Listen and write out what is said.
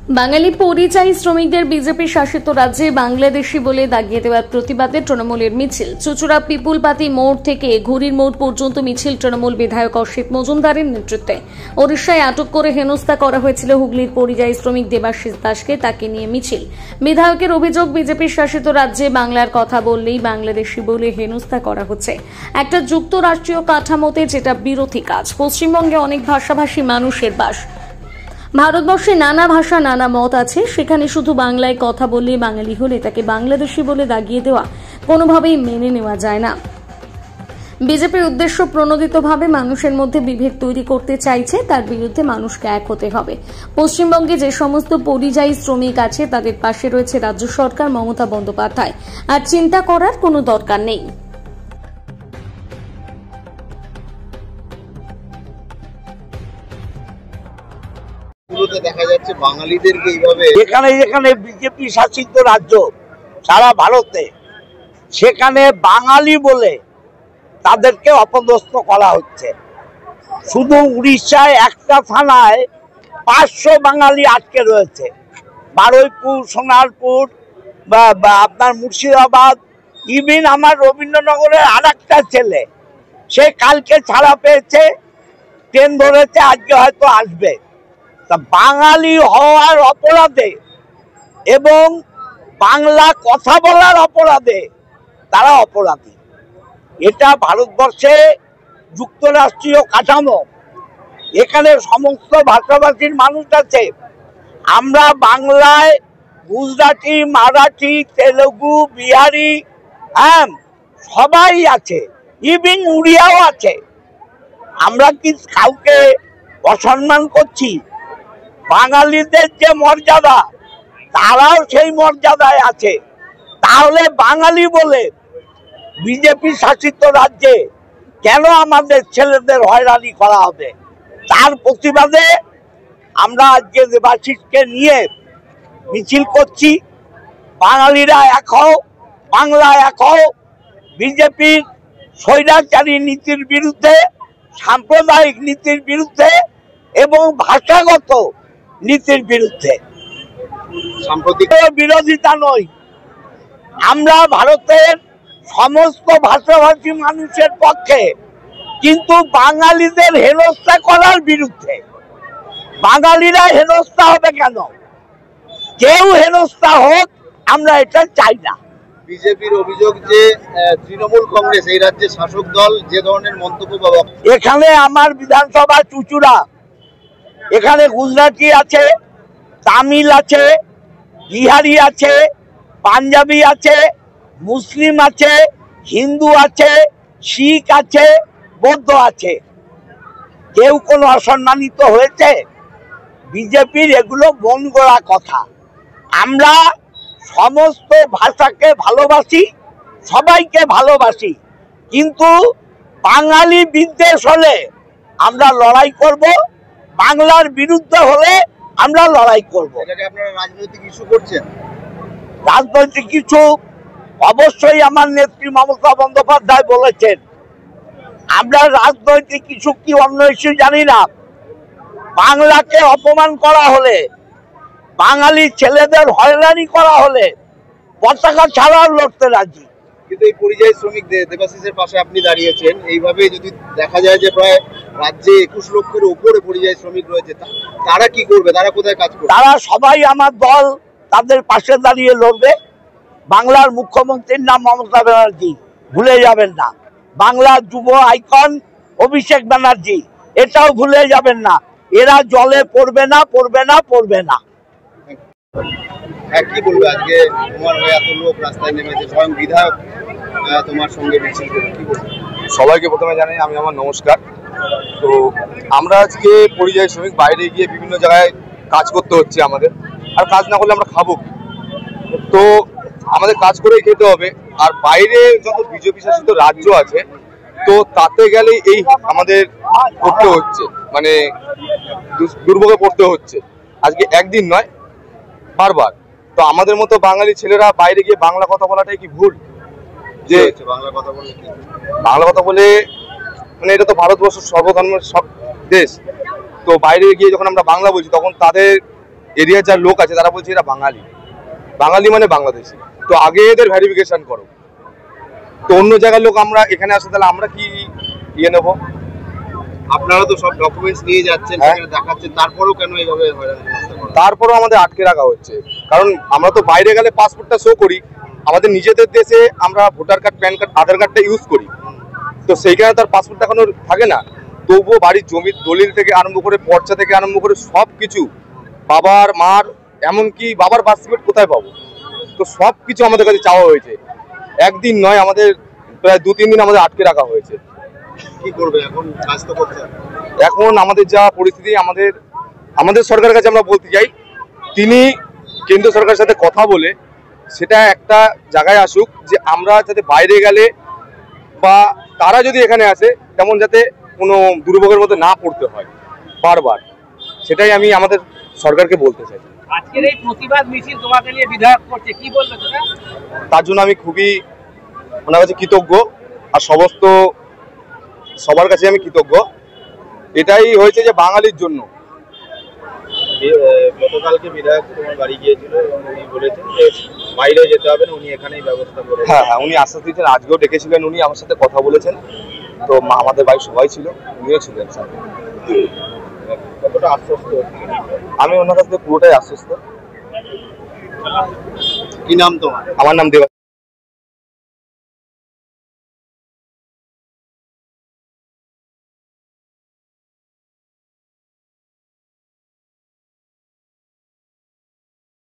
বাঙালি পরিযায়ী শ্রমিকদের বিজেপি শাসিত রাজ্যে বাংলাদেশি বলে দাগিয়ে দেওয়ার প্রতিবাদে তৃণমূলের মিছিল চুচুড়া পিপুলপাতি মোড় থেকে ঘুরির মোড় পর্যন্ত মিছিল তৃণমূল বিধায়ক অসিত মজুমদারের নেতৃত্বে। ওড়িশায় আটক করে হেনস্থা করা হয়েছিল হুগলির পরিযায়ী শ্রমিক দেবাশিস দাসকে, তাকে নিয়ে মিছিল। বিধায়কের অভিযোগ, বিজেপি শাসিত রাজ্যে বাংলার কথা বললেই বাংলাদেশি বলে হেনস্থা করা হচ্ছে। একটা যুক্তরাষ্ট্রীয় কাঠামোতে যেটা বিরোধী কাজ। পশ্চিমবঙ্গে অনেক ভাষাভাষী মানুষের বাস। ভারতবর্ষে নানা ভাষা নানা মত আছে, সেখানে শুধু বাংলায় কথা বললে বাঙালি হলে তাকে বাংলাদেশি বলে দাগিয়ে দেওয়া কোনোভাবেই মেনে নেওয়া যায় না। বিজেপির উদ্দেশ্য প্রণোদিতভাবে মানুষের মধ্যে বিভেদ তৈরি করতে চাইছে, তার বিরুদ্ধে মানুষকে এক হতে হবে। পশ্চিমবঙ্গে যে সমস্ত পরিযায়ী শ্রমিক আছে তাদের পাশে রয়েছে রাজ্য সরকার, মমতা বন্দ্যোপাধ্যায়। আর চিন্তা করার কোনো দরকার নেই। দেখা যাচ্ছে বাঙালিদেরকে এইভাবে যেখানে বিজেপি শাসিত রাজ্য সারা ভারতে, সেখানে বাঙালি বলে তাদেরকে অপদস্থ করা হচ্ছে। শুধু উড়িষ্যায় একটা থানায় 500 বাঙালি আটকে রয়েছে। বারুইপুর, সোনারপুর বা আপনার মুর্শিদাবাদ, ইভিন আমার রবীন্দ্রনগরের আরেকটা ছেলে, সে কালকে ছাড়া পেয়েছে, ট্রেন ধরেছে, আজকে হয়তো আসবে। তা বাঙালি হওয়ার অপরাধে এবং বাংলা কথা বলার অপরাধে তারা অপরাধী। এটা ভারতবর্ষে যুক্তরাষ্ট্রীয় কাঠামো, এখানে সমস্ত ভাষাভাষীর মানুষ আছে। আমরা বাংলায় গুজরাটি, মারাঠি, তেলেগু, বিহারি, সবাই আছে, ইভিন উড়িয়াও আছে। আমরা কি কাউকে অসম্মান করছি? বাঙালিদের যে মর্যাদা, তারাও সেই মর্যাদায় আছে। তাহলে বাঙালি বলে বিজেপি শাসিত রাজ্যে কেন আমাদের ছেলেদের হয়রানি করা হবে? তার প্রতিবাদে আমরা আজকে দেবাশিসকে নিয়ে মিছিল করছি। বাঙালিরা এক হও, বাংলা এক হও। বিজেপির স্বৈরাচারী নীতির বিরুদ্ধে, সাম্প্রদায়িক নীতির বিরুদ্ধে এবং ভাষাগত নীতির বিরুদ্ধে। সাম্প্রতিক বিরোধিতা নয়, আমরা ভারতের সমস্ত ভাষাভাষী মানুষের পক্ষে, কিন্তু বাঙালিদের হেনস্থা করার বিরুদ্ধে। বাঙালিরা হেনস্থা হবে কেন? কেউ হেনস্থা হোক, আমরা এটা চাই না। বিজেপির অভিযোগ যে তৃণমূল কংগ্রেস এই রাজ্যে শাসক দল যে ধরনের মন্তব্য এখানে আমার বিধানসভা চুচুড়া, এখানে গুজরাটি আছে, তামিল আছে, বিহারি আছে, পাঞ্জাবি আছে, মুসলিম আছে, হিন্দু আছে, শিখ আছে, বৌদ্ধ আছে। কেউ কোনো অসম্মানিত হয়েছে? বিজেপির এগুলো মন গড়া কথা। আমরা সমস্ত ভাষাকে ভালোবাসি, সবাইকে ভালোবাসি, কিন্তু বাঙালি বিদ্বেষ হলে আমরা লড়াই করব, বাংলার বিরুদ্ধে হলে আমরা লড়াই করব। আপনারা রাজনৈতিক ইস্যু করছেন? রাজনৈতিক কিছু অবশ্যই আমার নেত্রী মমতা বন্দ্যোপাধ্যায় বলেছেন। আমরা রাজনৈতিক কিছু কি অন্য ইস্যু জানি না। বাংলাকে অপমান করা হলে, বাঙালি ছেলেদের হয়রানি করা হলে পতাকা ছাড়াও লড়তে রাজি। কিন্তু এই পরিযায়ী শ্রমিক দেবাশিসের পাশে আপনি দাঁড়িয়েছেন। এইভাবে যদি দেখা যায় যে প্রায় রাজ্যে 21 লক্ষের উপরে পরিযায়ী শ্রমিক রয়েছে, তারা কি করবে? তারা কোথায় কাজ করবে? তারা সবাই আমার দল, তাদের পাশে দাঁড়িয়ে লড়বে। বাংলার মুখ্যমন্ত্রীর নাম মমতা ব্যানার্জি, ভুলে যাবেন না। বাংলার যুব আইকন অভিষেক ব্যানার্জি, এটাও ভুলে যাবেন না। এরা জলে পড়বে না, পড়বে না, পড়বে না। কি বলবে আজকে তোমার হয়ে এত লোক রাস্তায় নেমেছে, স্বয়ং বিধায়ক তোমার সঙ্গে মিছিল করবে, কি বলবে? সবাইকে প্রথমে জানাই আমি আমার নমস্কার। তো আমরা আজকে পরিযায়ী শ্রমিক, বাইরে গিয়ে বিভিন্ন জায়গায় কাজ করতে হচ্ছে আমাদের, আর কাজ না করলে আমরা খাবো? তো আমাদের কাজ করেই খেতে হবে। আর বাইরে যত বিজেপি শাসিত রাজ্য আছে, তো তাতে গেলে এই আমাদের করতে হচ্ছে, মানে দুর্ভোগে পড়তে হচ্ছে। আজকে একদিন নয়, বারবার। তো আমাদের মতো বাঙালি ছেলেরা বাইরে গিয়ে বাংলা কথা বলাটাই কি ভুল? যে বাংলা কথা বলে বাংলা কথা বলে, মানে এটা তো ভারতবর্ষের সর্বধর্মের সব দেশ। তো বাইরে গিয়ে যখন আমরা বাংলা বলছি, তখন তাদের এরিয়ার যার লোক আছে তারা বলছে এরা বাঙালি, বাঙালি মানে বাংলাদেশি। তো আগে এদের ভেরিফিকেশন করো। তো অন্য জায়গার লোক আমরা এখানে আসে, তাহলে আমরা কি ইয়ে নেবো? আপনারা তো সব ডকুমেন্টস নিয়ে যাচ্ছেন, সেখানে দেখাচ্ছেন, তারপরেও কেন এইভাবে হয়রানি করেন? তারপরেও আমাদের আটকে রাখা হচ্ছে, কারণ আমরা তো বাইরে গেলে পাসপোর্টটা শো করি, আমাদের নিজেদের দেশে আমরা ভোটার কার্ড, প্যান কার্ড, আধার কার্ডটা ইউজ করি। তো সেইখানে তার পাসপোর্টটা এখনো থাকে না, তবুও বাড়ির জমির দলিল থেকে আরম্ভ করে, পর্চা থেকে আরম্ভ করে সব কিছু, বাবার মার, এমনকি বাবার বার্থ সার্টিফিকেট কোথায় পাবো, তো সব কিছু আমাদের কাছে চাওয়া হয়েছে। একদিন নয়, আমাদের প্রায় 2-3 দিন আমাদের আটকে রাখা হয়েছে। কি করবে এখন? কাজ তো করতে হবে। এখন আমাদের যা পরিস্থিতি, আমাদের সরকারের কাছে আমরা বলতে চাই, তিনি কেন্দ্র সরকারের সাথে কথা বলে সেটা একটা জায়গায় আসুক, যে আমরা যাতে বাইরে গেলে বা তারা যদি এখানে আসে তেমন যাতে কোনো দুর্ভোগের মধ্যে না পড়তে হয় বারবার, সেটাই আমি আমাদের সরকারকে বলতে চাই। আজকের এই প্রতিবাদ মিছিল তোমাকে নিয়ে বিধায়ক করছে, কি বলবে তোমরা? তার জন্য আমি খুবই ওনার কাছে কৃতজ্ঞ, আর সবার কাছে আমি কৃতজ্ঞ। এটাই হয়েছে যে বাঙালির জন্য। গতকালকে বিধায়ক তোমার বাড়ি গিয়েছিল এবং উনি বলেছেন যে বাইরে যেতে হবে না, উনি এখানেই ব্যবস্থা করে। হ্যাঁ, উনি আশ্বাস দিয়েছেন, আজকেও ডেকেছিলেন, উনি আমার সাথে কথা বলেছেন। তো আমাদের বাড়ির সবাই ছিল, উনিও ছিলেন সাথে। কতটা আশ্বস্ত? আমি ওনার কাছ থেকে পুরোটাই আশ্বস্ত। কি নাম তোমার? আমার নাম দেবা।